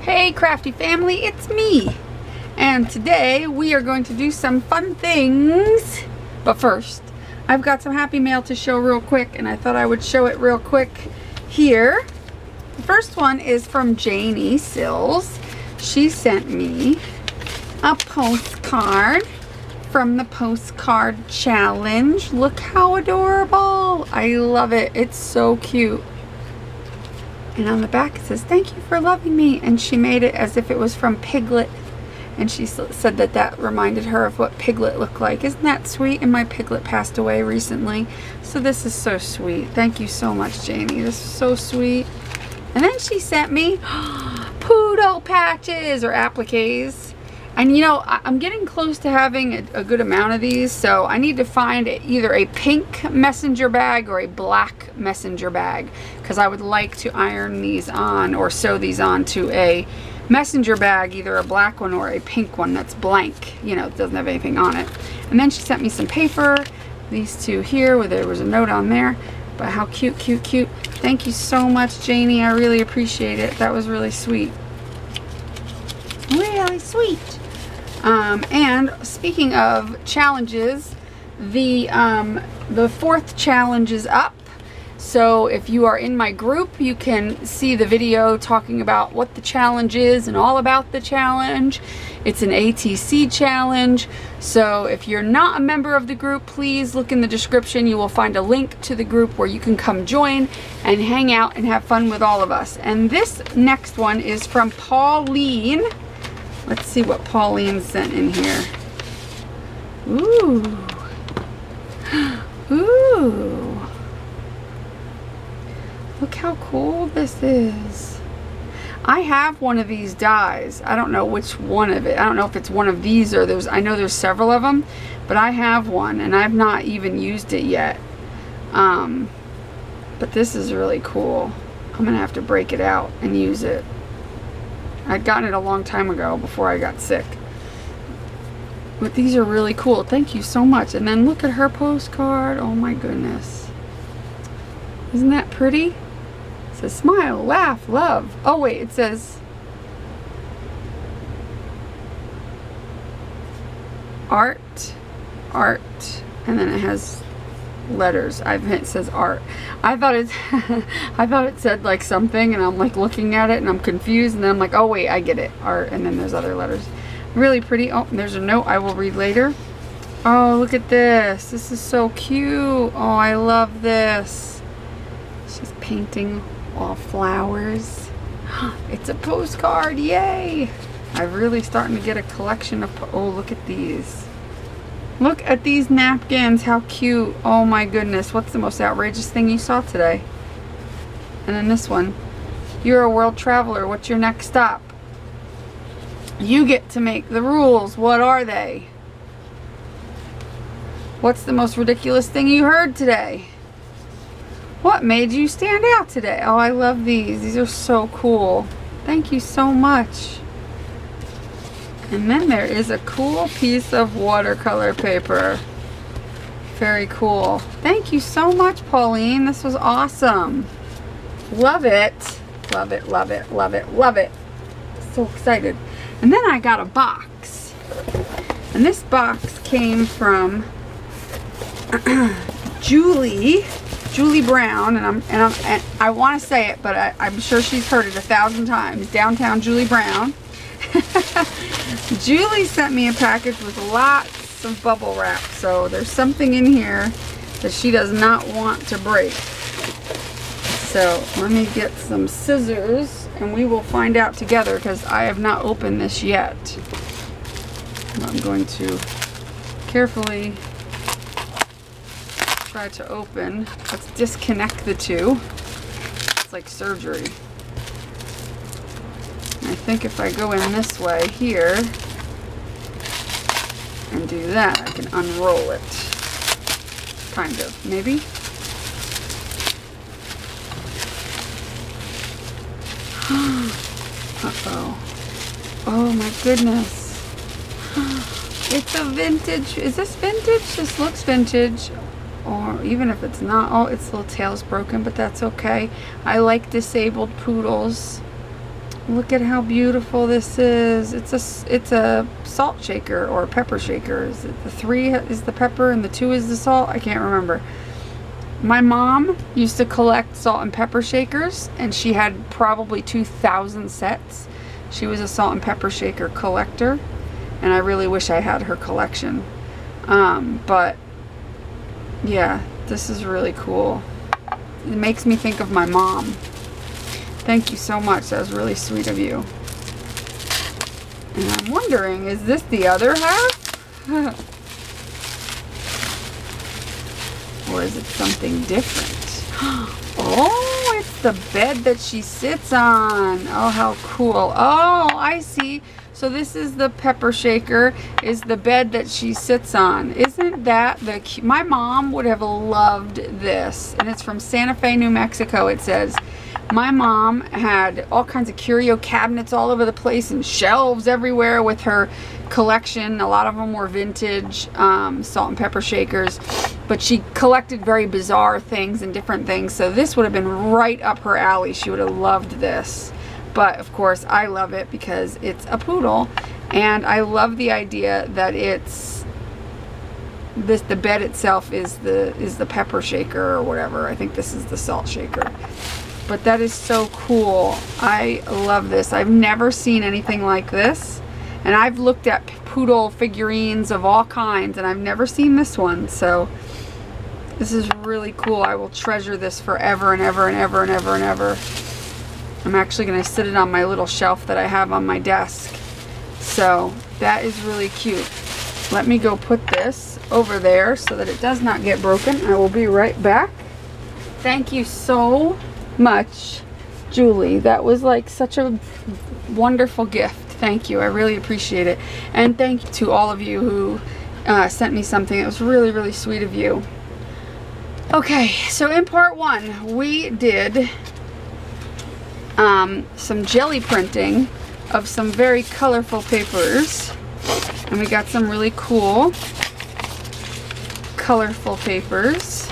Hey crafty family, it's me, and today we are going to do some fun things. But first, I've got some happy mail to show real quick, and I thought I would show it real quick here. The first one is from Janie Sills. She sent me a postcard from the postcard challenge. Look how adorable. I love it. It's so cute. And on the back it says, "Thank you for loving me." And she made it as if it was from Piglet. And she said that that reminded her of what Piglet looked like. Isn't that sweet? And my Piglet passed away recently. So this is so sweet. Thank you so much, Jamie. This is so sweet. And then she sent me Poodle patches or appliques. And you know, I'm getting close to having a good amount of these, so I need to find either a pink messenger bag or a black messenger bag, because I would like to iron these on or sew these on to a messenger bag, either a black one or a pink one that's blank, you know, it doesn't have anything on it. And then she sent me some paper, these two here, where there was a note on there. But how cute, cute, cute. Thank you so much, Janie. I really appreciate it. That was really sweet. Really sweet. And speaking of challenges, the fourth challenge is up. So if you are in my group, you can see the video talking about what the challenge is and all about the challenge. It's an ATC challenge. So if you're not a member of the group, please look in the description. You will find a link to the group where you can come join and hang out and have fun with all of us. And this next one is from Pauline. Let's see what Pauline sent in here. Ooh. Ooh. Look how cool this is. I have one of these dies. I don't know which one of it. I don't know if it's one of these or there's, I know there's several of them, but I have one and I've not even used it yet. But this is really cool. I'm gonna have to break it out and use it. I'd gotten it a long time ago before I got sick. But these are really cool. Thank you so much. And then look at her postcard. Oh my goodness. Isn't that pretty? It says smile, laugh, love. Oh wait, it says art, art, and then it has letters. It says art. I thought it said like something, and I'm like looking at it and I'm confused, and then I'm like, oh wait, I get it, art, and then there's other letters. Really pretty. Oh, there's a note I will read later. Oh, look at this. This is so cute. Oh, I love this. She's painting all flowers. It's a postcard. Yay. I'm really starting to get a collection of, oh, look at these. Look at these napkins, how cute. Oh my goodness, what's the most outrageous thing you saw today? And then this one, you're a world traveler, what's your next stop? You get to make the rules, what are they? What's the most ridiculous thing you heard today? What made you stand out today? Oh, I love these are so cool. Thank you so much. And then there is a cool piece of watercolor paper. Very cool. Thank you so much, Pauline. This was awesome. Love it. Love it, love it, love it, love it. So excited. And then I got a box. And this box came from Julie Brown, and I want to say it, but I'm sure she's heard it 1,000 times. Downtown Julie Brown. Julie sent me a package with lots of bubble wrap, so there's something in here that she does not want to break. So let me get some scissors and we will find out together, because I have not opened this yet. I'm going to carefully try to open. Let's disconnect the two. It's like surgery. I think if I go in this way here and do that, I can unroll it. Kind of, maybe. Uh-oh. Oh my goodness. It's a vintage. Is this vintage? This looks vintage. Or even if it's not. Oh, its little tail's broken, but that's okay. I like disabled poodles. Look at how beautiful this is. It's a salt shaker or pepper shaker. Is it the 3 is the pepper and the 2 is the salt? I can't remember. My mom used to collect salt and pepper shakers, and she had probably 2,000 sets. She was a salt and pepper shaker collector, and I really wish I had her collection. But yeah, this is really cool. It makes me think of my mom. Thank you so much. That was really sweet of you. And I'm wondering, is this the other half? Or is it something different? Oh, it's the bed that she sits on. Oh, how cool. Oh, I see. So this is the pepper shaker, is the bed that she sits on. Isn't that the cute? My mom would have loved this. And it's from Santa Fe, New Mexico, it says. My mom had all kinds of curio cabinets all over the place and shelves everywhere with her collection. A lot of them were vintage salt and pepper shakers, but she collected very bizarre things and different things, so this would have been right up her alley. She would have loved this. But of course I love it because it's a poodle, and I love the idea that it's the bed itself is the pepper shaker or whatever. I think this is the salt shaker. But that is so cool. I love this. I've never seen anything like this. And I've looked at poodle figurines of all kinds, and I've never seen this one. So this is really cool. I will treasure this forever and ever and ever and ever and ever. I'm actually going to sit it on my little shelf that I have on my desk. So that is really cute. Let me go put this over there so that it does not get broken. I will be right back. Thank you so much, Julie. That was like such a wonderful gift. Thank you. I really appreciate it. And thank you to all of you who sent me something. It was really, really sweet of you. Okay, so in part 1, we did some jelly printing of some very colorful papers. And we got some really cool, colorful papers.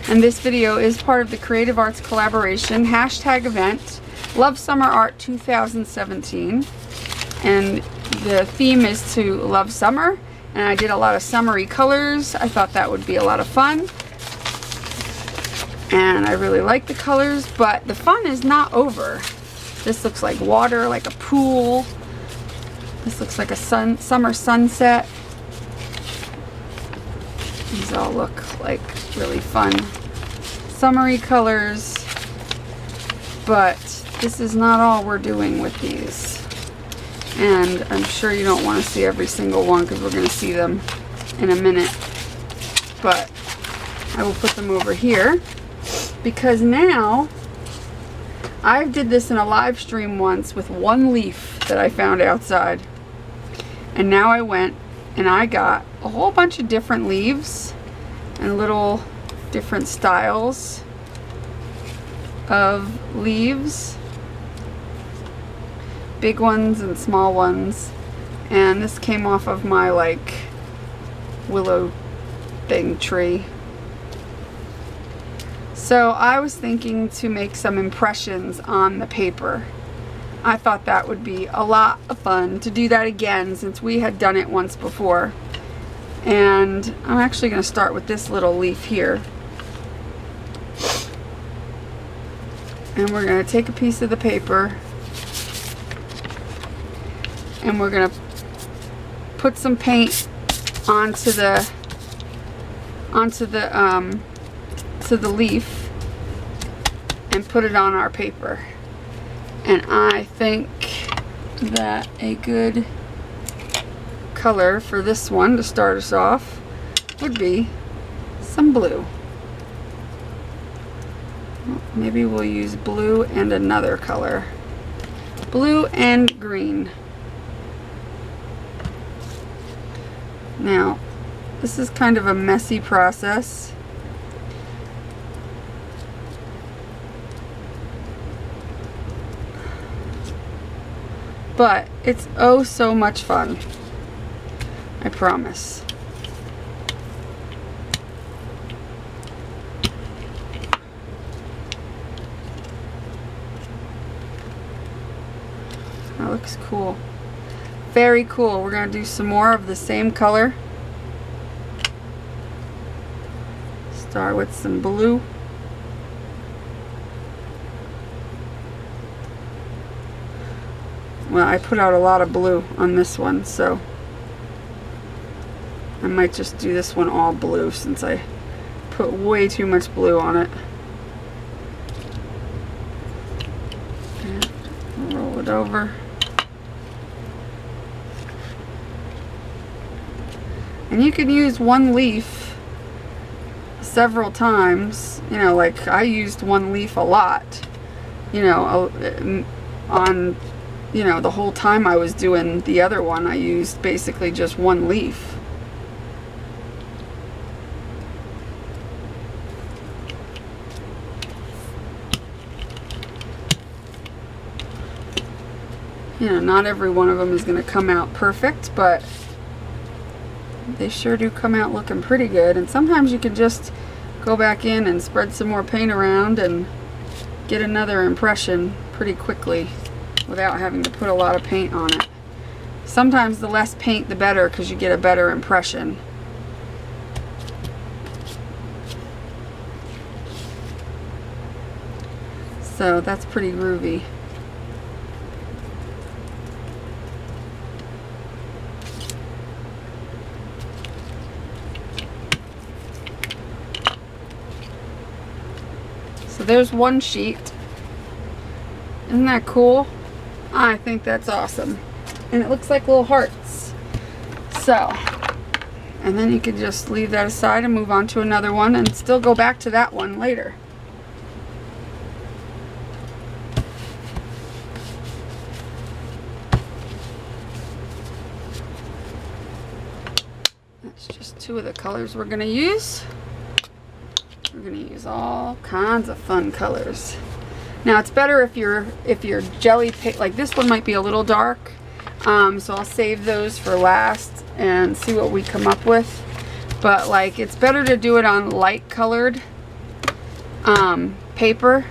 And this video is part of the Creative Arts Collaboration #event, Love Summer Art 2017. And the theme is to love summer. And I did a lot of summery colors. I thought that would be a lot of fun. And I really like the colors, but the fun is not over. This looks like water, like a pool. This looks like a summer sunset. These all look like really fun summery colors, but this is not all we're doing with these. And I'm sure you don't want to see every single one because we're going to see them in a minute. But I will put them over here because now I did this in a live stream once with one leaf that I found outside. And now I went and I got a whole bunch of different leaves and little different styles of leaves, big ones and small ones. And this came off of my like willow thing tree. So I was thinking to make some impressions on the paper. I thought that would be a lot of fun to do that again since we had done it once before. And I'm actually going to start with this little leaf here. And we're going to take a piece of the paper and we're going to put some paint onto the leaf and put it on our paper. And I think that a good color for this one to start us off would be some blue. Maybe we'll use blue and another color. Blue and green. Now, this is kind of a messy process. But it's oh so much fun. I promise. That looks cool. Very cool. We're going to do some more of the same color. Start with some blue. Well, I put out a lot of blue on this one, so I might just do this one all blue since I put way too much blue on it. And roll it over. And you can use one leaf several times. You know, like I used one leaf a lot, you know, on, you know, the whole time I was doing the other one, I used basically just one leaf. You know, not every one of them is going to come out perfect, but they sure do come out looking pretty good. And sometimes you can just go back in and spread some more paint around and get another impression pretty quickly without having to put a lot of paint on it. Sometimes the less paint the better, because you get a better impression. So that's pretty groovy. So there's one sheet. Isn't that cool? I think that's awesome. And it looks like little hearts. So, and then you can just leave that aside and move on to another one and still go back to that one later. That's just two of the colors we're going to use. We're going to use all kinds of fun colors. Now it's better if your jelly paint, like this one might be a little dark, so I'll save those for last and see what we come up with. But like it's better to do it on light colored paper.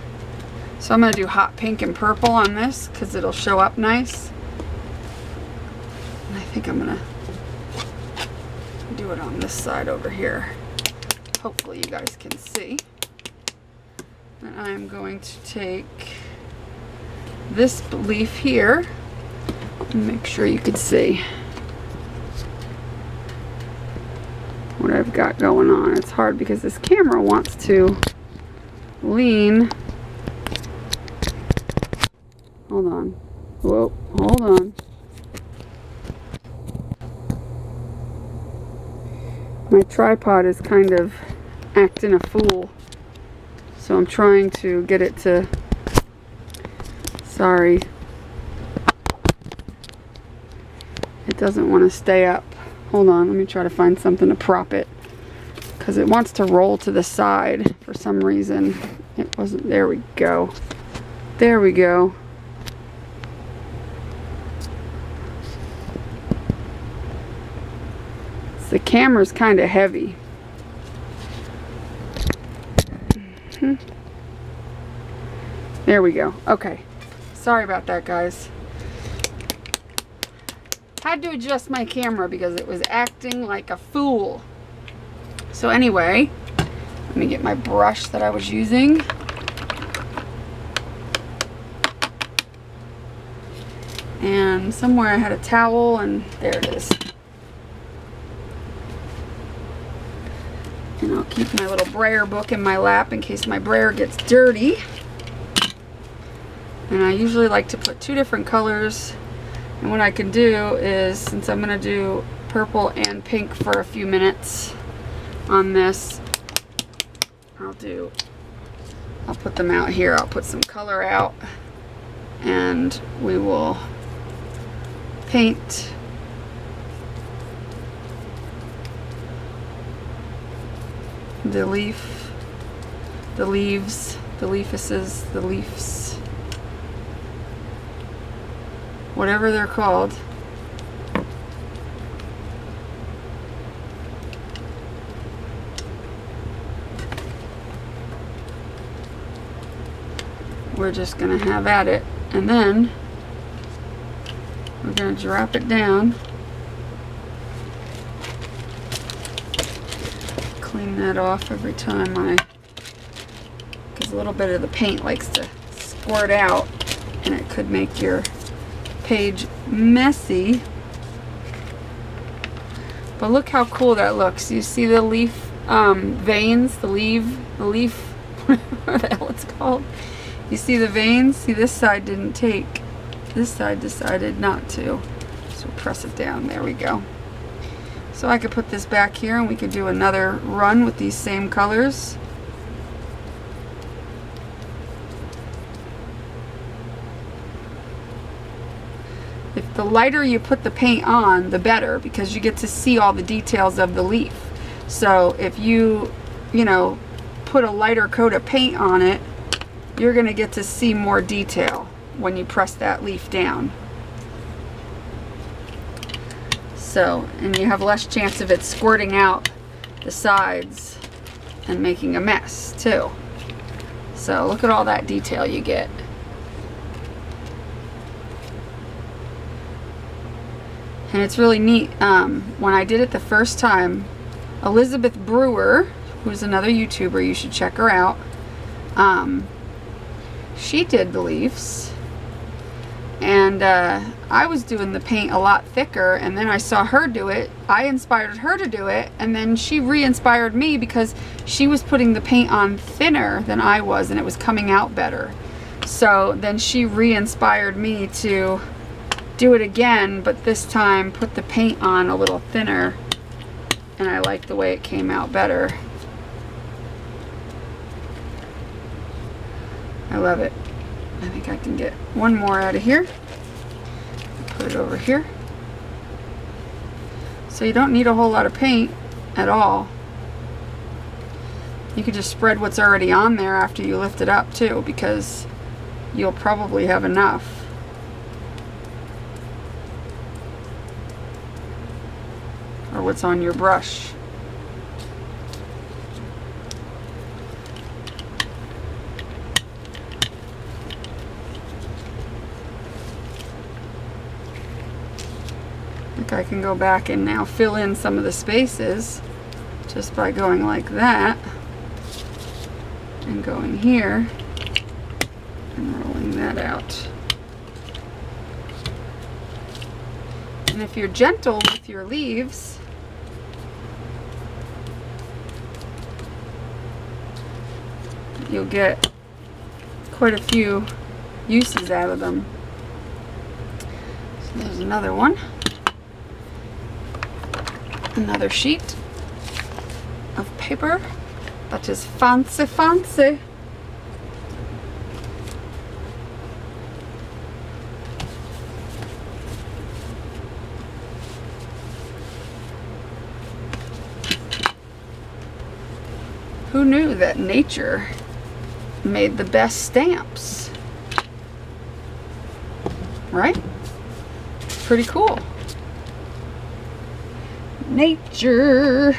So I'm going to do hot pink and purple on this because it'll show up nice. And I think I'm going to do it on this side over here. Hopefully you guys can see. And I'm going to take this leaf here and make sure you can see what I've got going on. It's hard because this camera wants to lean. Hold on. Whoa, hold on. My tripod is kind of acting a fool. So I'm trying to get it to, sorry, it doesn't want to stay up. Hold on, let me try to find something to prop it, because it wants to roll to the side for some reason. It wasn't, there we go. There we go. So the camera's kind of heavy. There we go. Okay. Sorry about that, guys. Had to adjust my camera because it was acting like a fool. So anyway, let me get my brush that I was using. And somewhere I had a towel, and there it is. And I'll keep my little brayer book in my lap in case my brayer gets dirty. And I usually like to put two different colors. And what I can do is, since I'm going to do purple and pink for a few minutes on this, I'll put them out here. I'll put some color out and we will paint the leaf, the leaves, the leafuses, the leaves, whatever they're called. We're just gonna have at it, and then going to drop it down. Clean that off every time because a little bit of the paint likes to squirt out and it could make your page messy. But look how cool that looks. You see the leaf veins, the leaf, what the hell it's called. You see the veins? See, this side didn't take. This side decided not to. So press it down. There we go. So I could put this back here and we could do another run with these same colors. If the lighter you put the paint on, the better, because you get to see all the details of the leaf. So if you know, put a lighter coat of paint on it, you're going to get to see more detail when you press that leaf down. So, and you have less chance of it squirting out the sides and making a mess too. So look at all that detail you get. And it's really neat. When I did it the first time, Elizabeth Brewer, who's another YouTuber, you should check her out. She did the leaves, and I was doing the paint a lot thicker, and then I saw her do it. I inspired her to do it, and then she re-inspired me because she was putting the paint on thinner than I was, and it was coming out better. So then she re-inspired me to do it again, but this time put the paint on a little thinner, and I like the way it came out better. I love it. I think I can get one more out of here. Put it over here. So you don't need a whole lot of paint at all. You could just spread what's already on there after you lift it up too, because you'll probably have enough. Or what's on your brush. I can go back and now fill in some of the spaces just by going like that and going here and rolling that out. And if you're gentle with your leaves, you'll get quite a few uses out of them. So there's another one. Another sheet of paper that is fancy, fancy. Who knew that nature made the best stamps? Right? Pretty cool. Nature.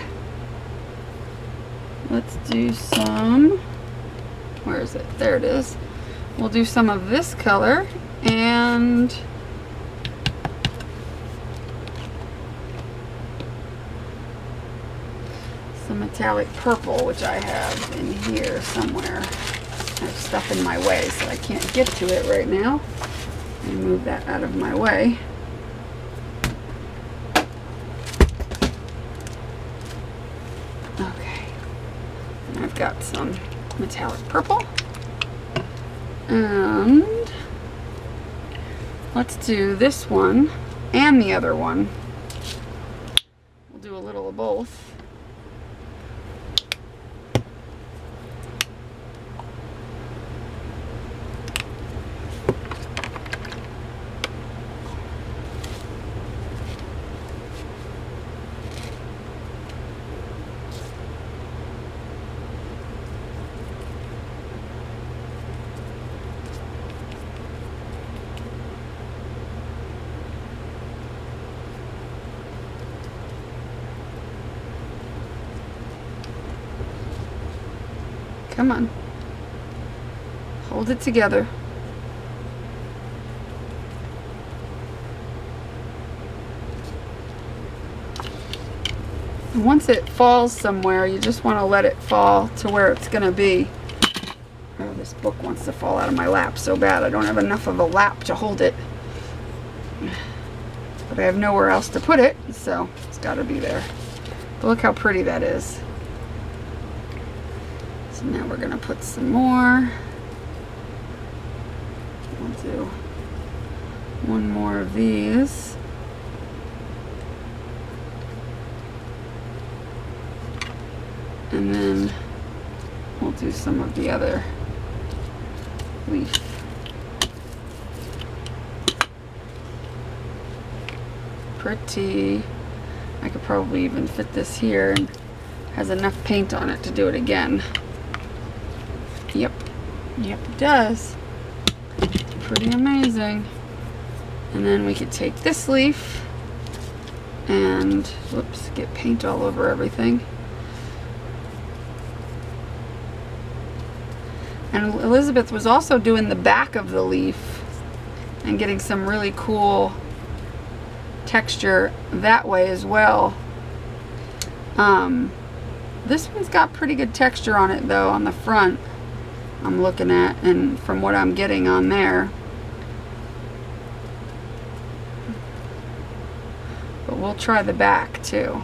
Let's do some, where is it? There it is. We'll do some of this color and some metallic purple, which I have in here somewhere. I have stuff in my way, so I can't get to it right now. Let me move that out of my way. Got some metallic purple, and let's do this one and the other one. We'll do a little of both. Come on. Hold it together. And once it falls somewhere, you just want to let it fall to where it's going to be. Oh, this book wants to fall out of my lap so bad. I don't have enough of a lap to hold it. But I have nowhere else to put it, so it's got to be there. But look how pretty that is. So now we're going to put some more. We'll do one more of these. And then we'll do some of the other leaf. Pretty. I could probably even fit this here, and has enough paint on it to do it again. Yep, it does. Pretty amazing. And then we could take this leaf and, whoops, get paint all over everything. And Elizabeth was also doing the back of the leaf and getting some really cool texture that way as well. This one's got pretty good texture on it though, on the front I'm looking at, and from what I'm getting on there. But we'll try the back too.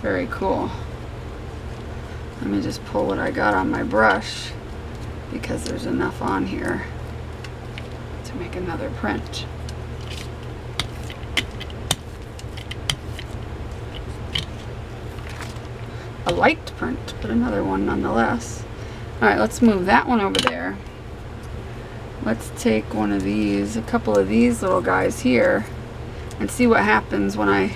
Very cool. Let me just pull what I got on my brush, because there's enough on here to make another print. A light print, but another one nonetheless. Alright, let's move that one over there. Let's take one of these, a couple of these little guys here, and see what happens when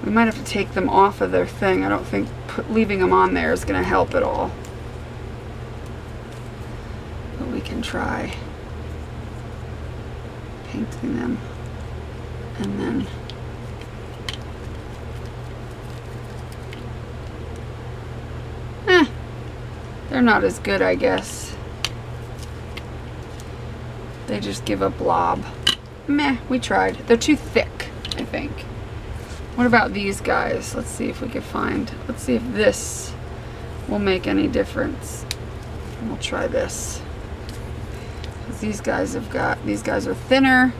we might have to take them off of their thing. I don't think leaving them on there is going to help at all. But we can try painting them. And then they're not as good, I guess. They just give a blob. Meh, we tried. They're too thick, I think. What about these guys? Let's see if we can find, let's see if this will make any difference. We'll try this. Because these guys are thinner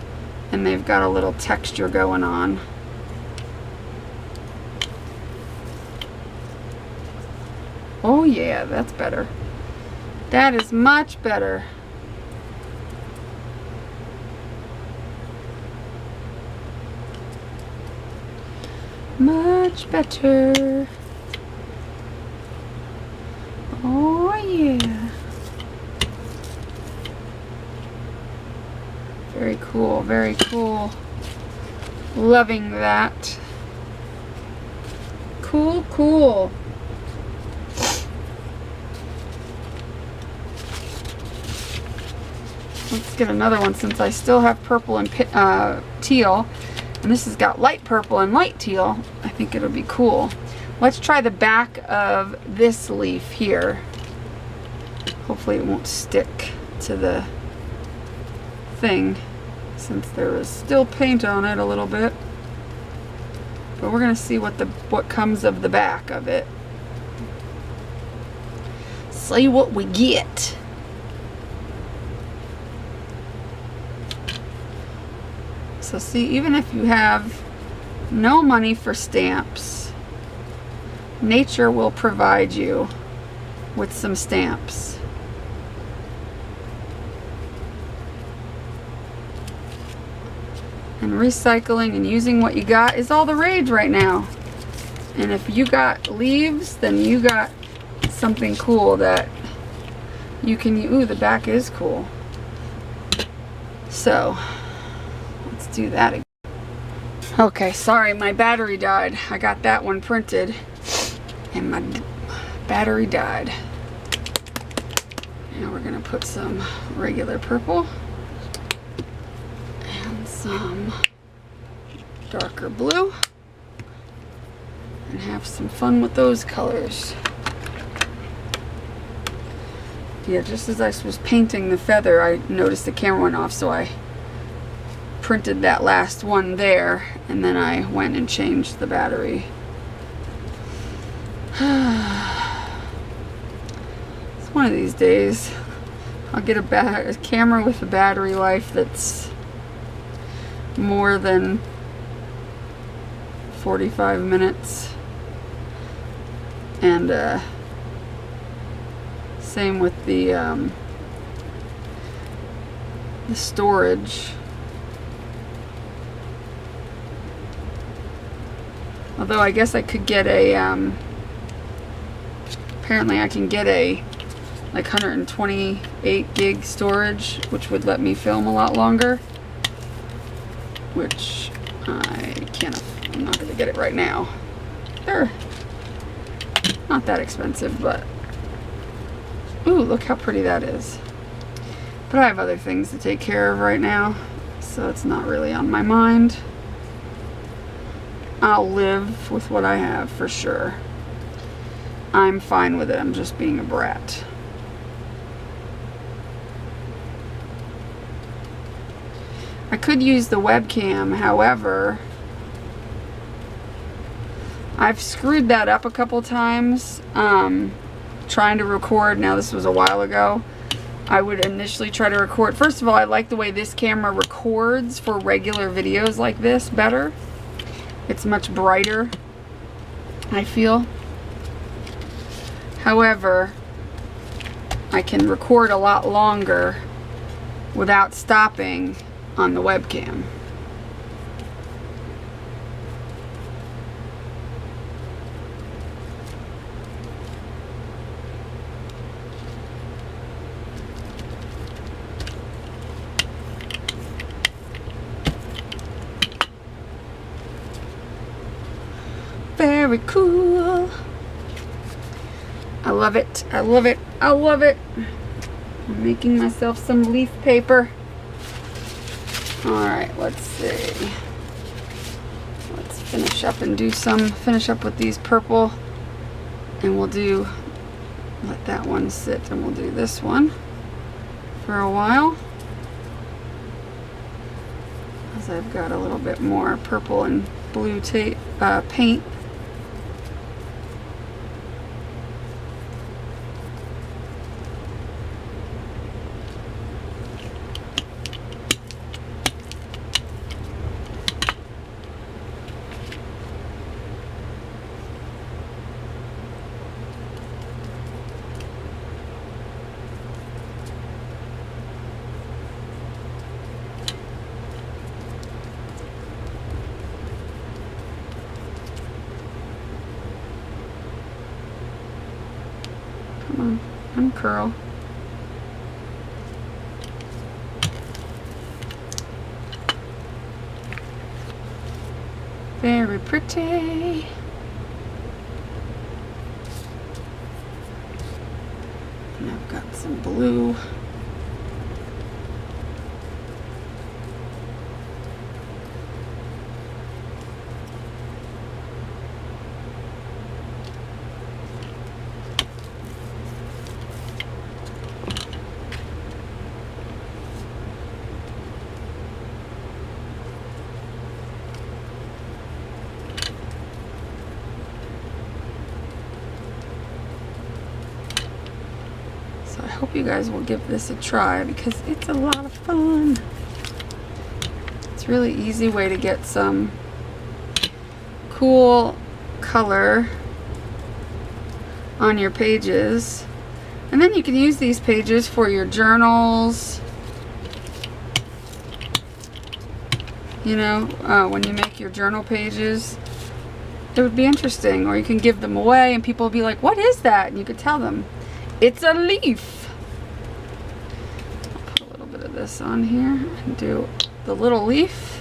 and they've got a little texture going on. Oh yeah, that's better. That is much better. Much better. Oh yeah. Very cool, very cool. Loving that. Cool, cool. Let's get another one, since I still have purple and teal. And this has got light purple and light teal. I think it'll be cool. Let's try the back of this leaf here. Hopefully it won't stick to the thing, since there is still paint on it a little bit. But we're gonna see what comes of the back of it. See what we get. So see, even if you have no money for stamps, nature will provide you with some stamps. And recycling and using what you got is all the rage right now. And if you got leaves, then you got something cool that you can use. Ooh, the back is cool. So do that again. Okay, sorry, my battery died. I got that one printed and my battery died. Now we're gonna put some regular purple and some darker blue and have some fun with those colors. yeah, just as I was painting the feather, I noticed the camera went off, so I printed that last one there, and then I went and changed the battery. It's one of these days I'll get a camera with a battery life that's more than 45 minutes, and same with the storage. Although I guess I could get a apparently I can get a like 128 gig storage, which would let me film a lot longer, which I can't. I'm not going to get it right now. They're not that expensive, but ooh, look how pretty that is. But I have other things to take care of right now, so it's not really on my mind. I'll live with what I have for sure. I'm fine with it. I'm just being a brat. I could use the webcam, however, I've screwed that up a couple times trying to record. Now, this was a while ago. I would initially try to record. First of all, I like the way this camera records for regular videos like this better. It's much brighter, I feel. However, I can record a lot longer without stopping on the webcam. Very cool. I love it. I love it. I love it. I'm making myself some leaf paper. Alright, let's see. Let's finish up and finish up with these purple. And we'll let that one sit, and we'll do this one for a while. As I've got a little bit more purple and blue paint. Come on, uncurl. Very pretty. And I've got some blue. So I hope you guys will give this a try because it's a lot of fun. It's a really easy way to get some cool color on your pages. And then you can use these pages for your journals. You know, when you make your journal pages, it would be interesting. Or you can give them away and people will be like, what is that? And you could tell them, it's a leaf. I'll put a little bit of this on here and do the little leaf.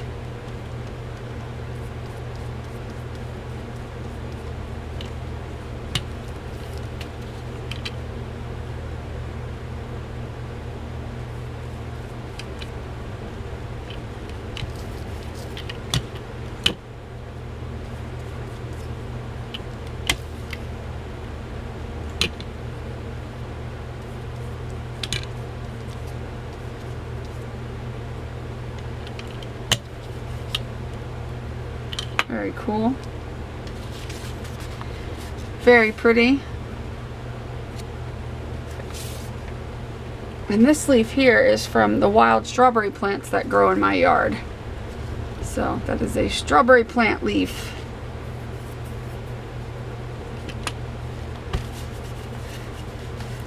Very cool. Very pretty. And this leaf here is from the wild strawberry plants that grow in my yard. So that is a strawberry plant leaf.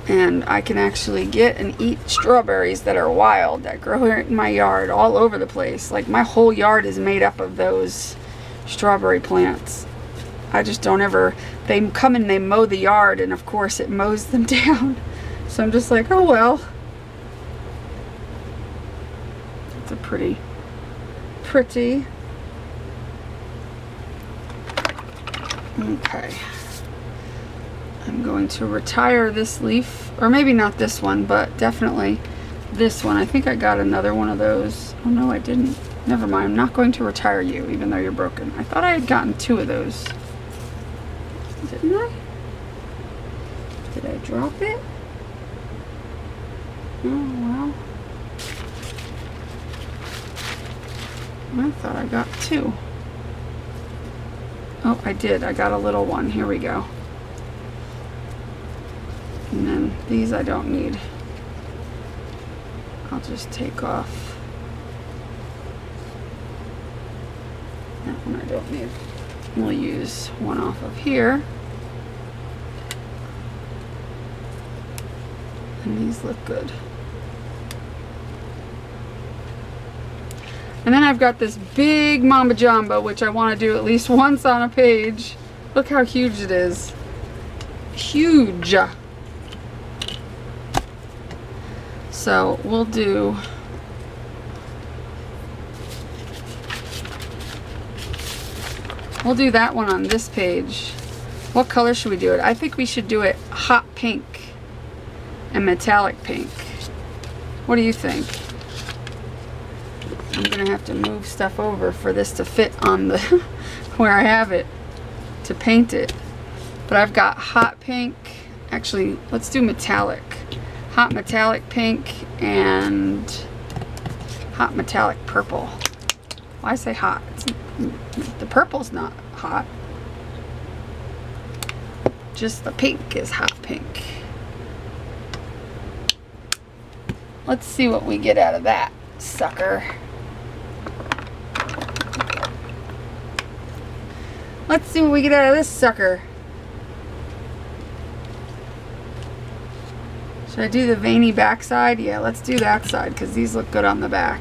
And I can actually get and eat strawberries that are wild, that grow here in my yard all over the place. Like my whole yard is made up of those strawberry plants. I just don't ever, they come and they mow the yard, and of course it mows them down. So I'm just like, oh well. It's a pretty. Okay. I'm going to retire this leaf, or maybe not this one, but definitely this one. I think I got another one of those. Oh no, I didn't. Never mind. I'm not going to retire you, even though you're broken. I thought I had gotten 2 of those. Didn't I? Did I drop it? Oh, well. I thought I got 2. Oh, I did. I got a little one. Here we go. And then these I don't need. I'll just take off. That one I don't need. We'll use one off of here. And these look good. And then I've got this big Mamba Jumbo, which I want to do at least once on a page. Look how huge it is. Huge. So we'll do that one on this page. What color should we do it? I think we should do it hot pink and metallic pink. What do you think? I'm gonna have to move stuff over for this to fit on the where I have it to paint it. But I've got hot pink. Actually, let's do metallic. Hot metallic pink and hot metallic purple. Why say hot? The purple's not hot. Just the pink is hot pink. Let's see what we get out of that sucker. Let's see what we get out of this sucker. Should I do the veiny back side? Yeah, let's do that side because these look good on the back.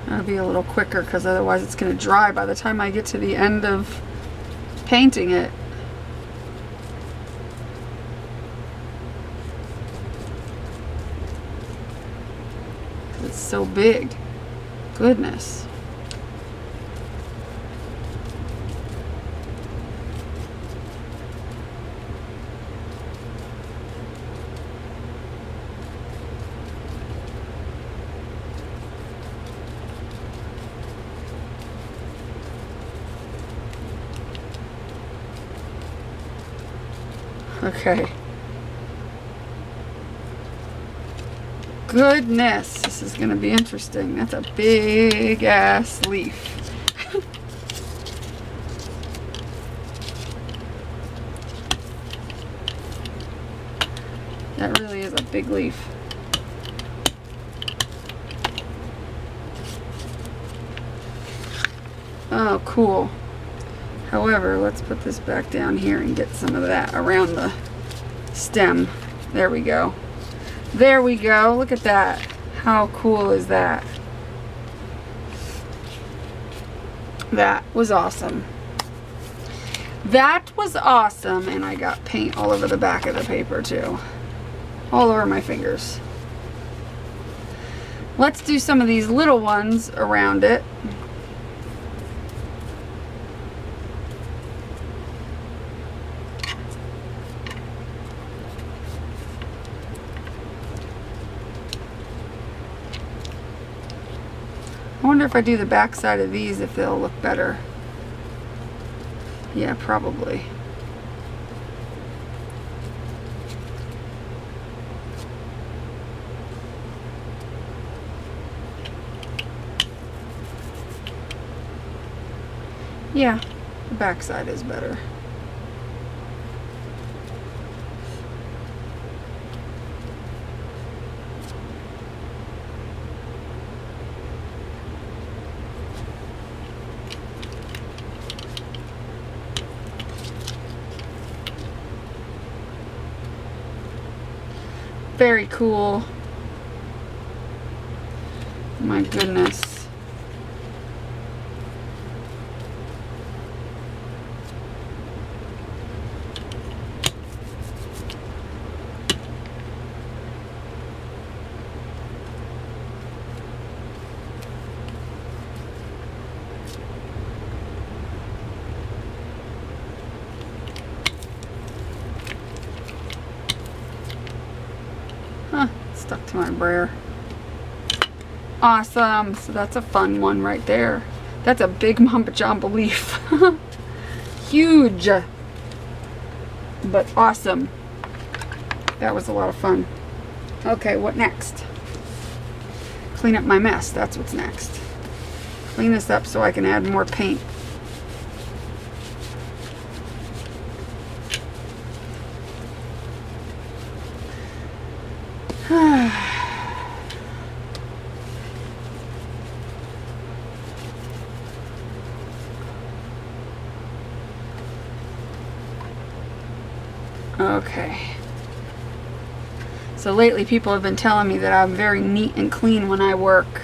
That'll be a little quicker because otherwise it's going to dry by the time I get to the end of painting it. It's so big. Goodness. Okay. Goodness, this is going to be interesting. That's a big ass leaf. That really is a big leaf. Oh, cool. However, let's put this back down here and get some of that around the stem. There we go. There we go. Look at that. How cool is that? That was awesome. That was awesome. And I got paint all over the back of the paper too. All over my fingers. Let's do some of these little ones around it. I wonder if I do the back side of these, if they'll look better. Yeah, probably. Yeah, the back side is better. Very cool. My goodness. Huh, stuck to my brayer. Awesome. So that's a fun one right there. That's a big Mamba Jamba leaf. Huge. But awesome. That was a lot of fun. Okay, what next? Clean up my mess. That's what's next. Clean this up so I can add more paint. Okay. So lately people have been telling me that I'm very neat and clean when I work.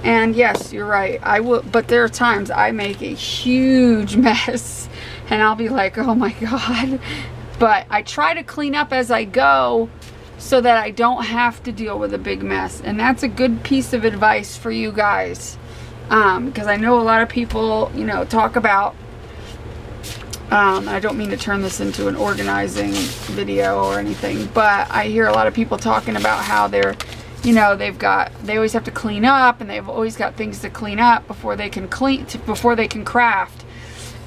And yes, you're right. I will, but there are times I make a huge mess and I'll be like, "Oh my God." But I try to clean up as I go so that I don't have to deal with a big mess. And that's a good piece of advice for you guys. Because I know a lot of people, you know, talk about, I don't mean to turn this into an organizing video or anything, but I hear a lot of people talking about how they're, you know, they always have to clean up and they've always got things to clean up before they can before they can craft.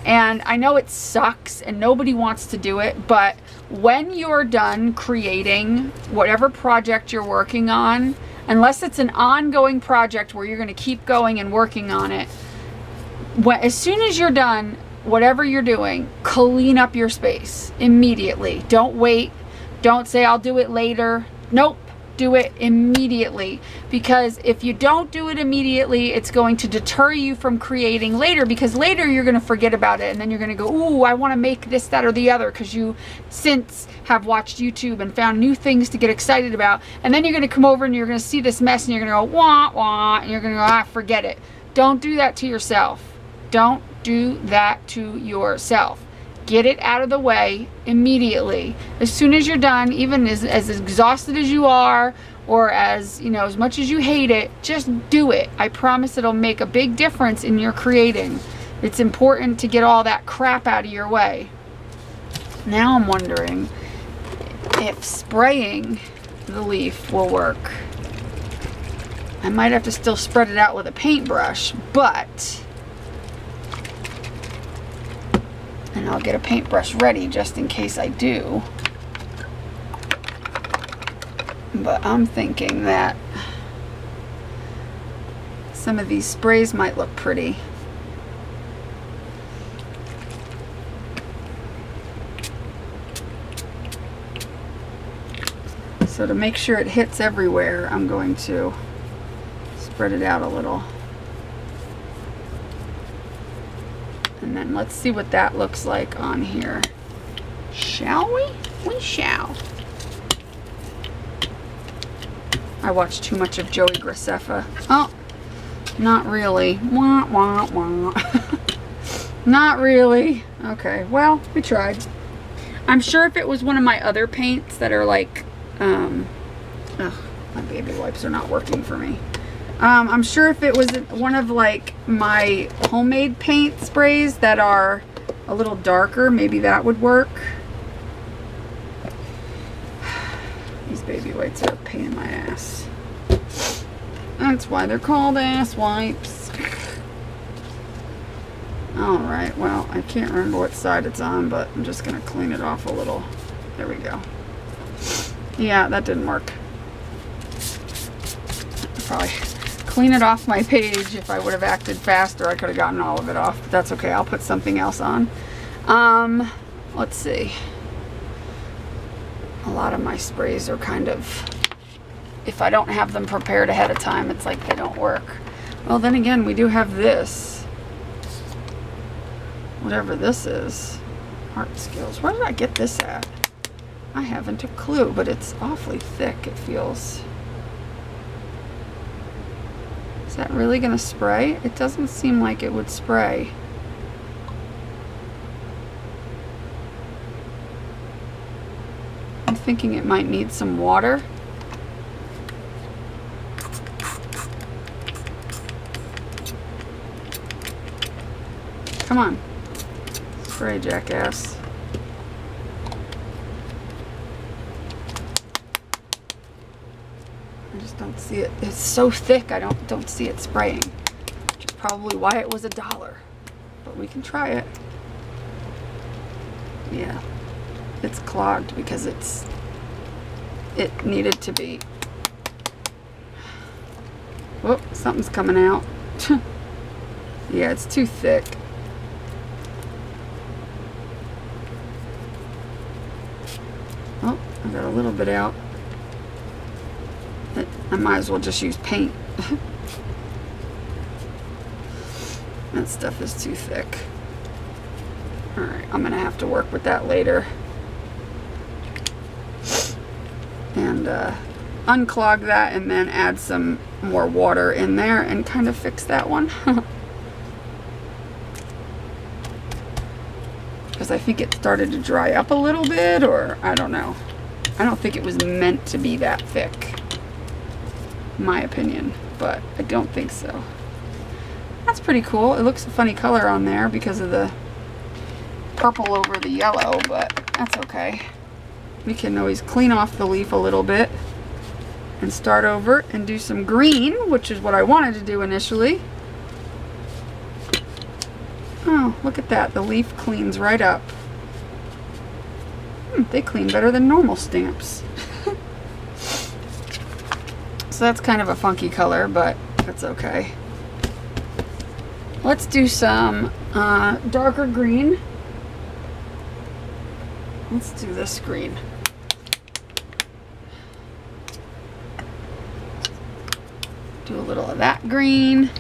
And I know it sucks and nobody wants to do it, but when you're done creating whatever project you're working on, unless it's an ongoing project where you're going to keep going and working on it, as soon as you're done, whatever you're doing, clean up your space immediately. Don't wait. Don't say, "I'll do it later." Nope. Do it immediately. Because if you don't do it immediately, it's going to deter you from creating later, because later you're going to forget about it and then you're going to go, "Ooh, I want to make this, that, or the other," because you since have watched YouTube and found new things to get excited about. And then you're going to come over and you're going to see this mess and you're going to go, "Wah, wah," and you're going to go, "Ah, forget it." Don't do that to yourself. Don't do that to yourself. Get it out of the way immediately. As soon as you're done, even as exhausted as you are, or as, you know, as much as you hate it, just do it. I promise it'll make a big difference in your creating. It's important to get all that crap out of your way. Now I'm wondering if spraying the leaf will work. I might have to still spread it out with a paintbrush, but... and I'll get a paintbrush ready just in case I do. But I'm thinking that some of these sprays might look pretty. So to make sure it hits everywhere, I'm going to spread it out a little. And then let's see what that looks like on here. Shall we? We shall. I watched too much of Joey Graceffa. Oh, not really. Wah, wah, wah. Not really. Okay, well, we tried. I'm sure if it was one of my other paints that are like, ugh, my baby wipes are not working for me. I'm sure if it was one of like my homemade paint sprays that are a little darker, maybe that would work. These baby wipes are a pain in my ass. That's why they're called ass wipes. Alright, well, I can't remember what side it's on, but I'm just going to clean it off a little. There we go. Yeah, that didn't work. I'll probably clean it off my page. If I would have acted faster, I could have gotten all of it off. But that's okay. I'll put something else on. Let's see. A lot of my sprays are kind of, if I don't have them prepared ahead of time, it's like they don't work. Well, then again, we do have this. Whatever this is. Art skills. Where did I get this at? I haven't a clue, but it's awfully thick, it feels. Is that really going to spray? It doesn't seem like it would spray. I'm thinking it might need some water. Come on. Spray, jackass. I just don't see it. It's so thick, I don't see it spraying. Which is probably why it was $1. But we can try it. Yeah. It's clogged because it needed to be. Whoop, something's coming out. Yeah, it's too thick. Oh, I got a little bit out. I might as well just use paint. That stuff is too thick. Alright, I'm gonna have to work with that later. And unclog that and then add some more water in there and kind of fix that one. Because I think it started to dry up a little bit, or I don't know. I don't think it was meant to be that thick, in my opinion, but I don't think so. That's pretty cool. It looks a funny color on there because of the purple over the yellow, but that's okay. We can always clean off the leaf a little bit and start over and do some green, which is what I wanted to do initially. Oh, look at that. The leaf cleans right up. They clean better than normal stamps. So that's kind of a funky color, but that's okay. Let's do some darker green. Let's do this green. Do a little of that green.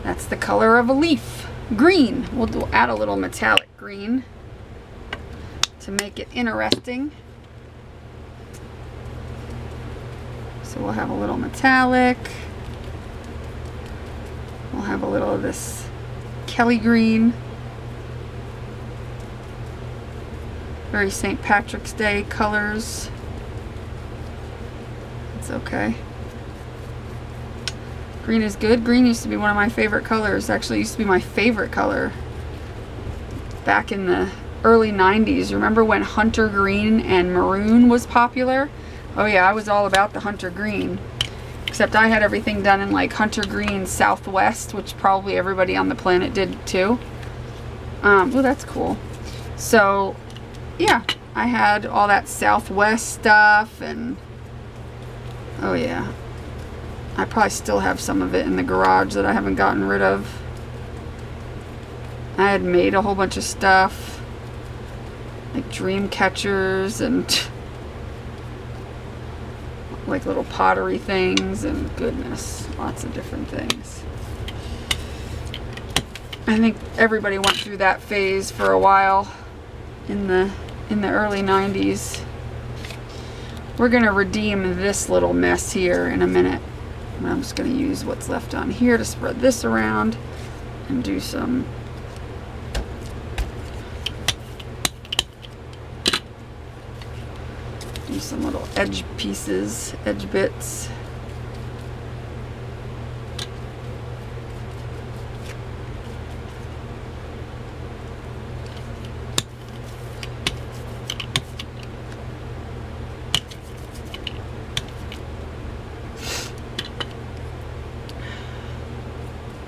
That's the color of a leaf. Green. We'll add a little metallic green to make it interesting. So we'll have a little metallic. We'll have a little of this Kelly green. Very St. Patrick's Day colors. It's okay. Green is good. Green used to be one of my favorite colors. Actually, used to be my favorite color back in the early 90s. Remember when hunter green and maroon was popular? Oh yeah, I was all about the hunter green. Except I had everything done in like hunter green Southwest, which probably everybody on the planet did too. Oh, that's cool. So yeah, I had all that Southwest stuff, and oh yeah. I probably still have some of it in the garage that I haven't gotten rid of. I had made a whole bunch of stuff, like dream catchers and like little pottery things, and goodness, lots of different things. I think everybody went through that phase for a while in the early 90s. We're gonna redeem this little mess here in a minute. I'm just going to use what's left on here to spread this around and do some little edge pieces, edge bits.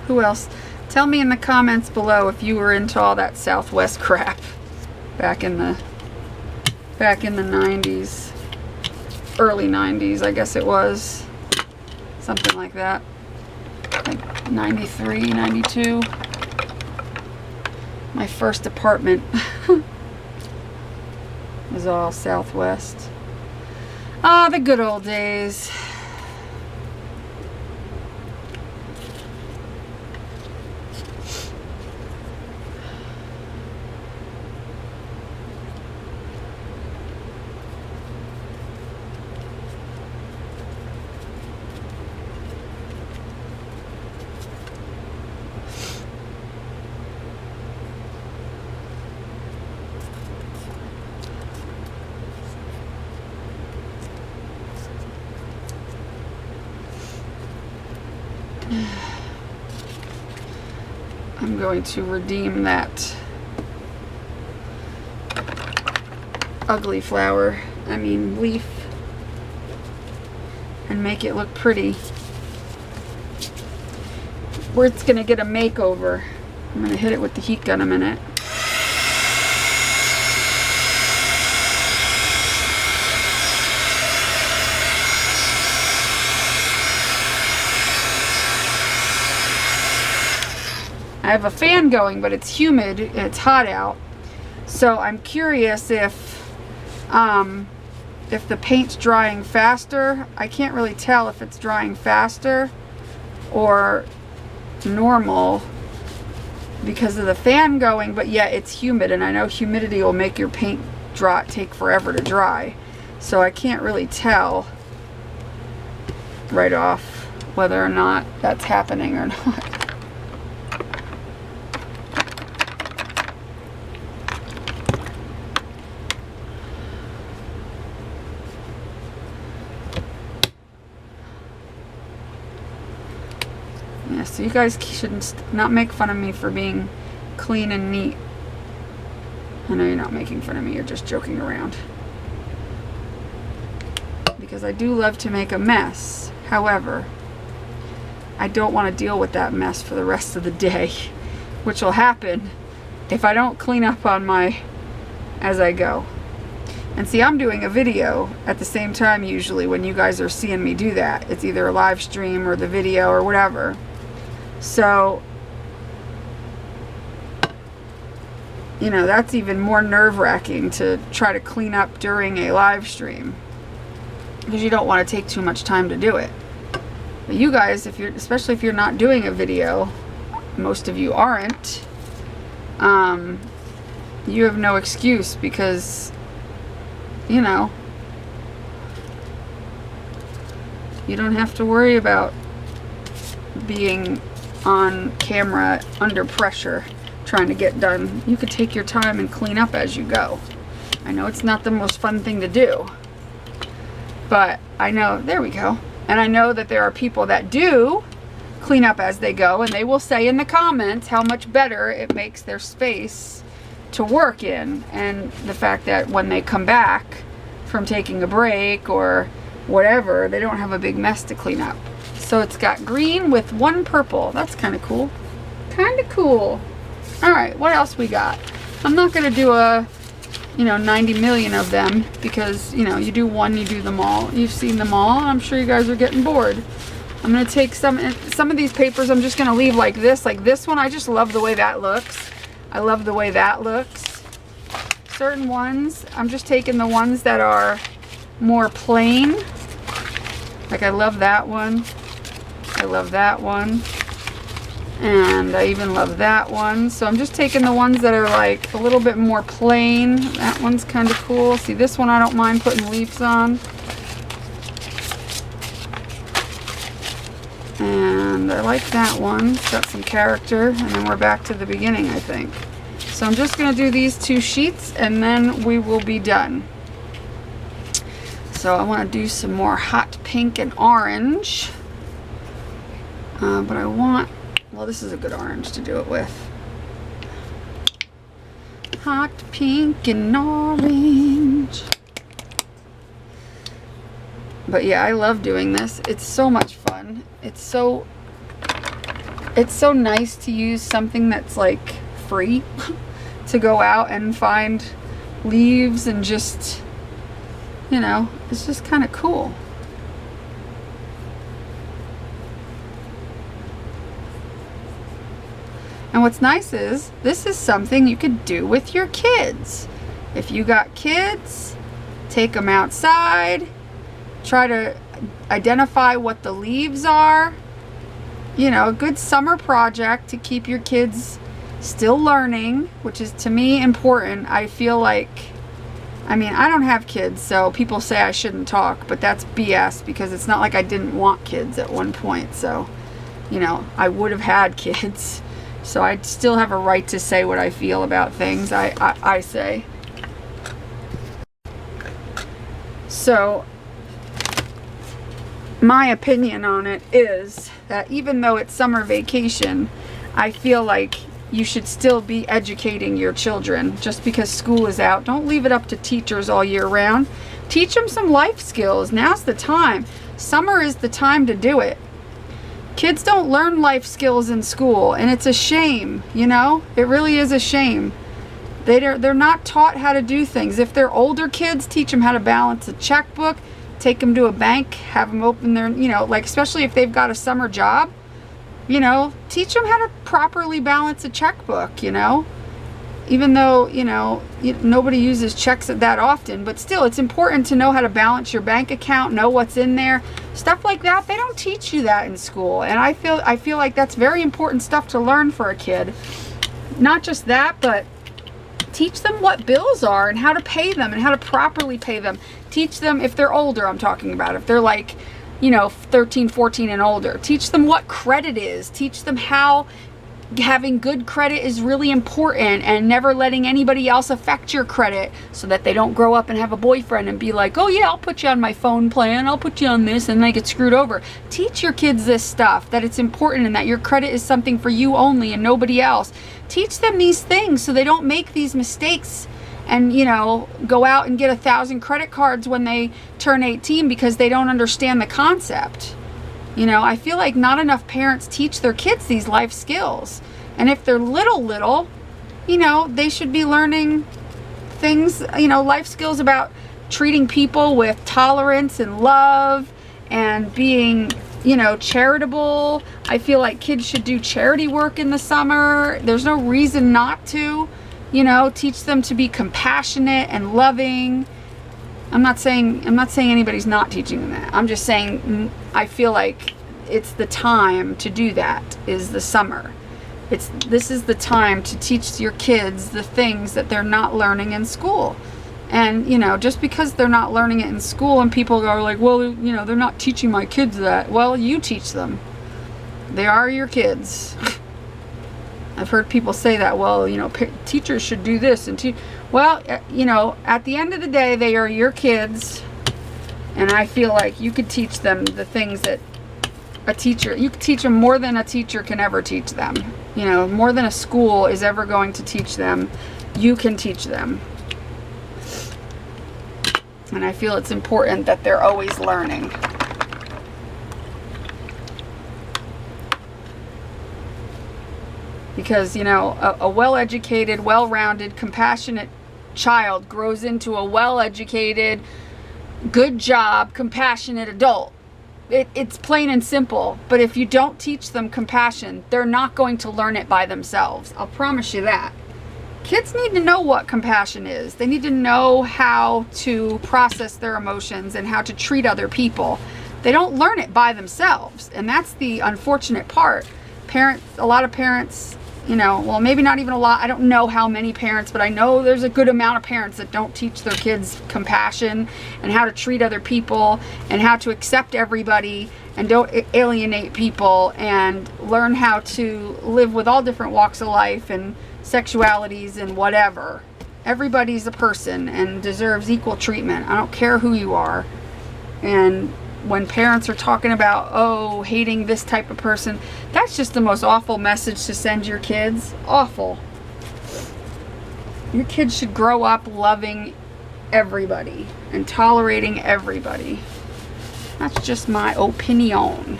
Who else? Tell me in the comments below if you were into all that Southwest crap back in the 90s. Early 90s, I guess it was. Something like that. Like 93, 92. My first apartment was all Southwest. Ah, the good old days. I'm going to redeem that ugly flower, leaf, and make it look pretty. Where it's gonna get a makeover. I'm gonna hit it with the heat gun a minute. I have a fan going, but it's humid, it's hot out. So I'm curious if the paint's drying faster. I can't really tell if it's drying faster or normal because of the fan going, but yet it's humid, and I know humidity will make your paint take forever to dry. So I can't really tell right off whether or not that's happening or not. Yeah, so you guys shouldn't not make fun of me for being clean and neat. I know you're not making fun of me, you're just joking around. Because I do love to make a mess. However, I don't want to deal with that mess for the rest of the day, which will happen if I don't clean up on my as I go. And see, I'm doing a video at the same time usually when you guys are seeing me do that. It's either a live stream or the video or whatever. So, you know, that's even more nerve-wracking to try to clean up during a live stream, because you don't want to take too much time to do it. But you guys, especially if you're not doing a video, most of you aren't, you have no excuse, because, you know, you don't have to worry about being on camera under pressure trying to get done. You could take your time and clean up as you go. I know it's not the most fun thing to do, but I know, there we go. And I know that there are people that do clean up as they go, and they will say in the comments how much better it makes their space to work in, and the fact that when they come back from taking a break or whatever, they don't have a big mess to clean up. So it's got green with one purple. That's kind of cool. Kind of cool. All right, what else we got? I'm not going to do a, 90 million of them, because, you do one, you do them all. You've seen them all. I'm sure you guys are getting bored. I'm going to take some of these papers, I'm just going to leave like this. Like this one, I just love the way that looks. I love the way that looks. Certain ones, I'm just taking the ones that are more plain. Like I love that one. I love that one. And I even love that one. So I'm just taking the ones that are like a little bit more plain. That one's kind of cool. See, this one I don't mind putting leaves on. And I like that one. It's got some character. And then we're back to the beginning, I think. So I'm just going to do these 2 sheets and then we will be done. So I want to do some more hot pink and orange. But I want, well, this is a good orange to do it with. Hot pink and orange. But yeah, I love doing this. It's so much fun. It's it's so nice to use something that's like free to go out and find leaves and just, you know, it's just kind of cool. And what's nice is this is something you could do with your kids. If you got kids, take them outside, try to identify what the leaves are. You know, a good summer project to keep your kids still learning, which is to me important. I feel like, I mean, I don't have kids, so people say I shouldn't talk, but that's BS, because it's not like I didn't want kids at one point. So, you know, I would have had kids, so I still have a right to say what I feel about things. I say. So my opinion on it is that even though it's summer vacation, I feel like you should still be educating your children. Just because school is out, don't leave it up to teachers all year round. Teach them some life skills. Now's the time. Summer is the time to do it. Kids don't learn life skills in school, and it's a shame, you know? It really is a shame. They're not taught how to do things. If they're older kids, teach them how to balance a checkbook, take them to a bank, have them open their, you know, like especially if they've got a summer job, you know, teach them how to properly balance a checkbook, you know, even though, you know, nobody uses checks that often, but still it's important to know how to balance your bank account, know what's in there, stuff like that. They don't teach you that in school, and I feel like that's very important stuff to learn for a kid. Not just that, but teach them what bills are and how to pay them and how to properly pay them. Teach them, if they're older, I'm talking about, if they're like, you know, 13, 14 and older, teach them what credit is. Teach them how having good credit is really important, and never letting anybody else affect your credit, so that they don't grow up and have a boyfriend and be like, oh yeah, I'll put you on my phone plan, I'll put you on this, and they get screwed over. Teach your kids this stuff, that it's important and that your credit is something for you only and nobody else. Teach them these things so they don't make these mistakes and, you know, go out and get 1,000 credit cards when they turn 18 because they don't understand the concept. You know, I feel like not enough parents teach their kids these life skills. And if they're little, you know, they should be learning things, you know, life skills about treating people with tolerance and love and being, you know, charitable. I feel like kids should do charity work in the summer. There's no reason not to, you know, teach them to be compassionate and loving. I'm not saying anybody's not teaching them that. I'm just saying I feel like it's the time to do that, is the summer. This is the time to teach your kids the things that they're not learning in school. And, you know, just because they're not learning it in school and people are like, well, you know, they're not teaching my kids that. Well, you teach them. They are your kids. I've heard people say that, well, you know, teachers should do this and well, you know, at the end of the day, they are your kids, and I feel like you could teach them the things that a teacher, you could teach them more than a teacher can ever teach them. You know, more than a school is ever going to teach them, you can teach them. And I feel it's important that they're always learning. Because, you know, a well-educated, well-rounded, compassionate child grows into a well-educated, good job, compassionate adult. It's plain and simple. But if you don't teach them compassion, they're not going to learn it by themselves. I'll promise you that. Kids need to know what compassion is. They need to know how to process their emotions and how to treat other people. They don't learn it by themselves. And that's the unfortunate part. A lot of parents, you know, well, maybe not even a lot. I don't know how many parents, but I know there's a good amount of parents that don't teach their kids compassion and how to treat other people and how to accept everybody and don't alienate people and learn how to live with all different walks of life and sexualities and whatever. Everybody's a person and deserves equal treatment. I don't care who you are. And when parents are talking about, oh, hating this type of person, that's just the most awful message to send your kids. Awful. Your kids should grow up loving everybody and tolerating everybody. That's just my opinion.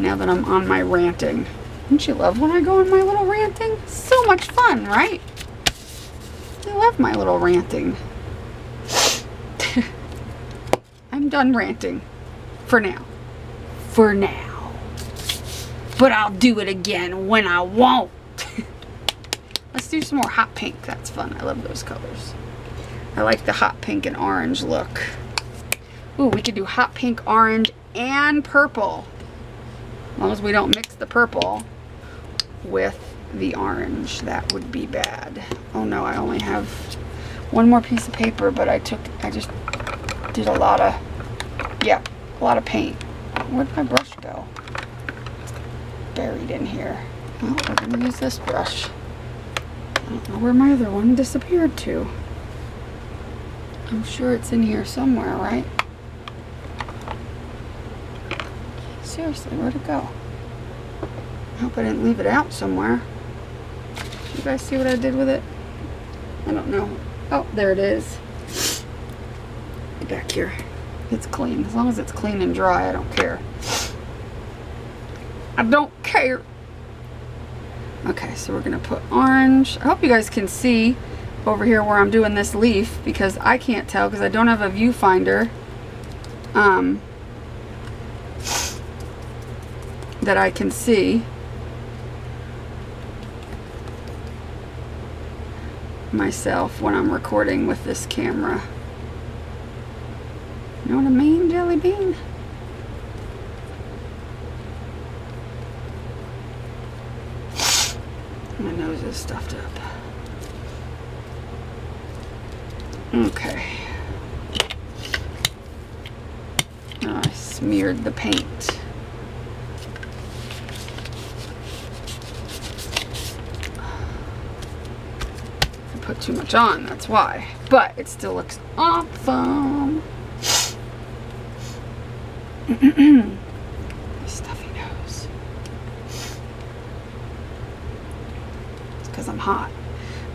now that I'm on my ranting. Don't you love when I go on my little ranting? So much fun, right? I love my little ranting. I'm done ranting. For now. For now. But I'll do it again when I won't. Let's do some more hot pink. That's fun. I love those colors. I like the hot pink and orange look. Ooh, we could do hot pink, orange, and purple. As long as we don't mix the purple with the orange. That would be bad. Oh no, I only have one more piece of paper, but I just did a lot of paint. Where'd my brush go? It's buried in here. Well, we're gonna use this brush. I don't know where my other one disappeared to. I'm sure it's in here somewhere, right? Seriously, where'd it go? I hope I didn't leave it out somewhere. You guys see what I did with it? I don't know. Oh, there it is. Back here. It's clean. As long as it's clean and dry, I don't care. I don't care. Okay, so we're gonna put orange. I hope you guys can see over here where I'm doing this leaf, because I can't tell because I don't have a viewfinder that I can see myself when I'm recording with this camera. You know what I mean, Jelly Bean? My nose is stuffed up. Okay. Oh, I smeared the paint. I put too much on, that's why. But it still looks awesome. Stuffy nose. It's because I'm hot.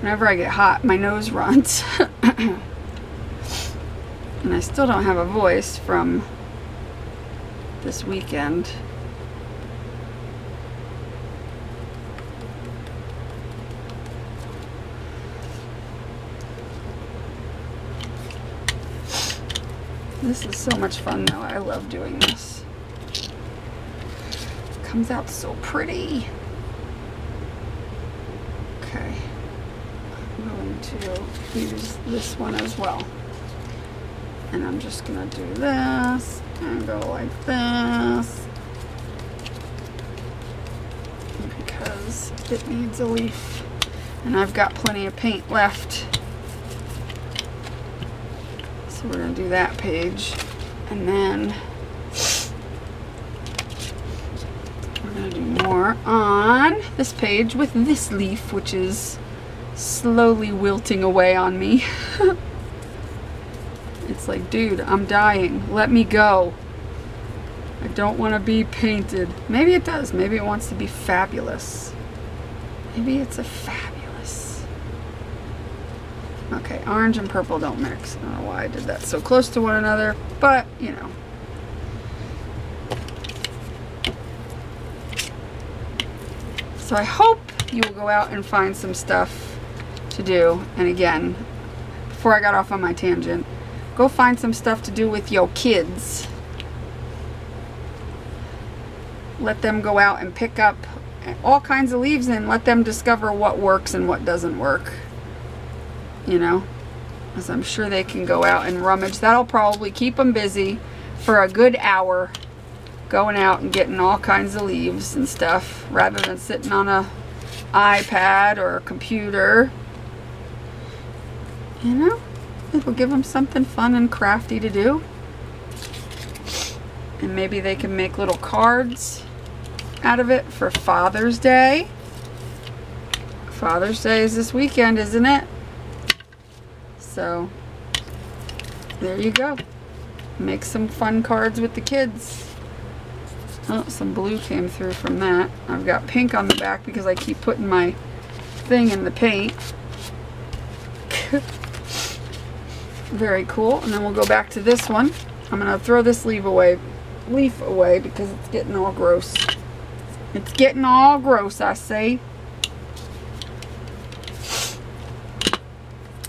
Whenever I get hot, my nose runs. And I still don't have a voice from this weekend. This is so much fun though. I love doing this. It comes out so pretty. Okay. I'm going to use this one as well. And I'm just gonna do this and go like this because it needs a leaf. And I've got plenty of paint left. So we're gonna do that page. And then we're gonna do more on this page with this leaf, which is slowly wilting away on me. It's like, dude, I'm dying. Let me go. I don't want to be painted. Maybe it does. Maybe it wants to be fabulous. Maybe it's a fabulous. Okay, orange and purple don't mix. I don't know why I did that so close to one another, but, you know. So I hope you will go out and find some stuff to do. And again, before I got off on my tangent, go find some stuff to do with your kids. Let them go out and pick up all kinds of leaves and let them discover what works and what doesn't work. You know, as I'm sure they can go out and rummage. That'll probably keep them busy for a good hour, going out and getting all kinds of leaves and stuff, rather than sitting on a iPad or a computer. You know? We'll give them something fun and crafty to do. And maybe they can make little cards out of it for Father's Day. Father's Day is this weekend, isn't it? So, there you go. Make some fun cards with the kids. Oh, some blue came through from that. I've got pink on the back because I keep putting my thing in the paint. Very cool. And then we'll go back to this one. I'm going to throw this leaf away because it's getting all gross. It's getting all gross, I see.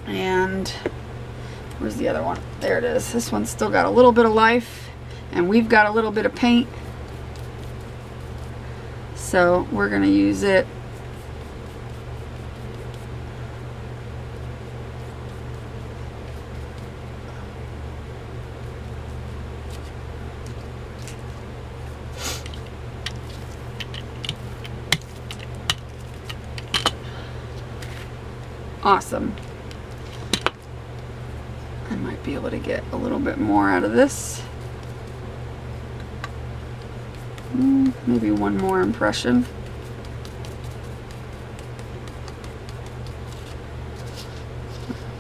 And where's the other one? There it is. This one's still got a little bit of life, and we've got a little bit of paint. So we're going to use it. Awesome. I might be able to get a little bit more out of this. Maybe one more impression.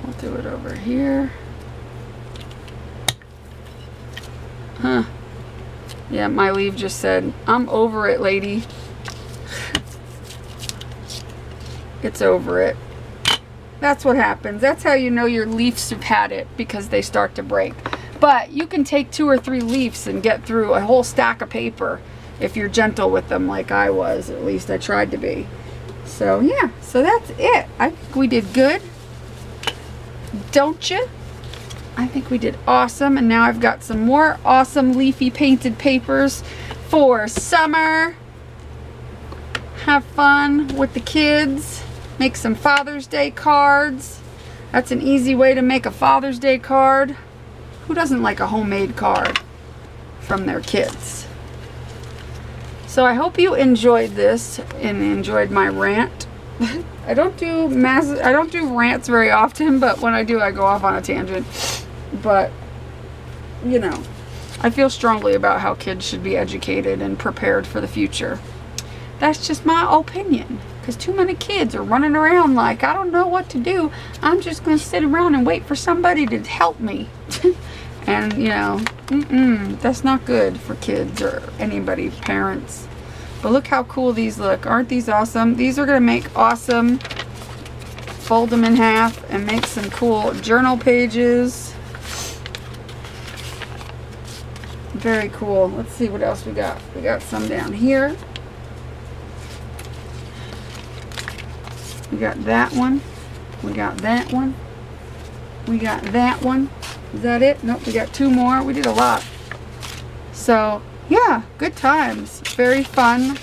We'll do it over here. Huh. Yeah, my leaf just said, "I'm over it, lady." It's over it. That's what happens. That's how you know your leaves have had it, because they start to break. But you can take 2 or 3 leaves and get through a whole stack of paper if you're gentle with them, like I was. At least I tried to be. So yeah, so that's it. I think we did good. Don't you? I think we did awesome. And now I've got some more awesome leafy painted papers for summer. Have fun with the kids. Make some Father's Day cards. That's an easy way to make a Father's Day card. Who doesn't like a homemade card from their kids? So I hope you enjoyed this and enjoyed my rant. I don't do rants very often, but when I do, I go off on a tangent. But you know, I feel strongly about how kids should be educated and prepared for the future. That's just my opinion. Because too many kids are running around like, I don't know what to do. I'm just going to sit around and wait for somebody to help me. And, you know, that's not good for kids or anybody, parents. But look how cool these look. Aren't these awesome? These are going to make awesome. Fold them in half and make some cool journal pages. Very cool. Let's see what else we got. We got some down here. We got that one. We got that one. We got that one. Is that it? Nope, we got 2 more. We did a lot. So, yeah, good times. Very fun.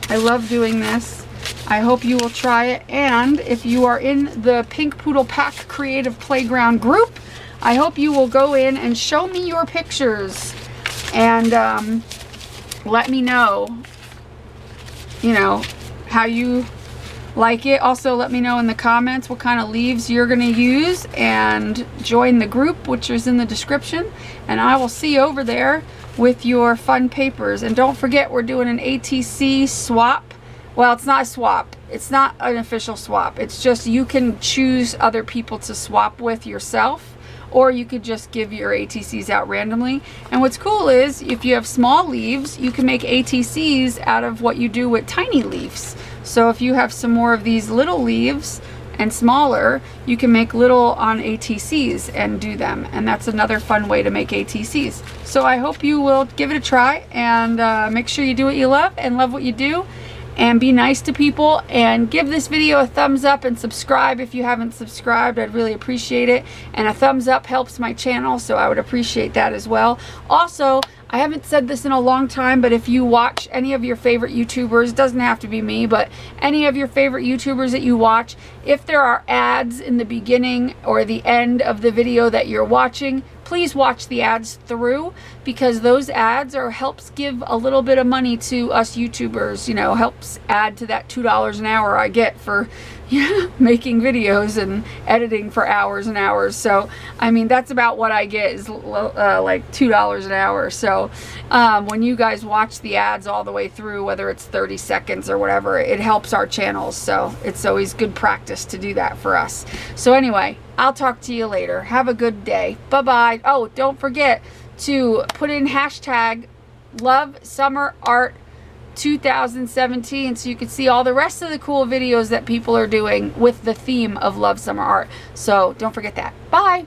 I love doing this. I hope you will try it. And if you are in the Pink Poodle Pack Creative Playground group, I hope you will go in and show me your pictures. And let me know, you know, how you like it. Also, let me know in the comments what kind of leaves you're going to use, and join the group, which is in the description, and I will see you over there with your fun papers. And don't forget, we're doing an ATC swap. Well, it's not a swap. It's not an official swap. It's just you can choose other people to swap with yourself, or you could just give your ATCs out randomly. And what's cool is, if you have small leaves, you can make ATCs out of what you do with tiny leaves. So if you have some more of these little leaves and smaller, you can make little on ATCs and do them. And that's another fun way to make ATCs. So I hope you will give it a try, and make sure you do what you love and love what you do. And be nice to people, and give this video a thumbs up, and subscribe if you haven't subscribed. I'd really appreciate it. And a thumbs up helps my channel, so I would appreciate that as well. Also, I haven't said this in a long time, but if you watch any of your favorite YouTubers, doesn't have to be me, but any of your favorite YouTubers that you watch, if there are ads in the beginning or the end of the video that you're watching, please watch the ads through, because those ads helps give a little bit of money to us YouTubers, you know, helps add to that $2 an hour I get for making videos and editing for hours and hours. So I mean, that's about what I get, is like $2 an hour. So when you guys watch the ads all the way through, whether it's 30 seconds or whatever, it helps our channels. So it's always good practice to do that for us. So anyway, I'll talk to you later. Have a good day. Bye-bye. Oh, don't forget to put in hashtag Love Summer Art 2017, so you can see all the rest of the cool videos that people are doing with the theme of Love Summer Art. So don't forget that. Bye.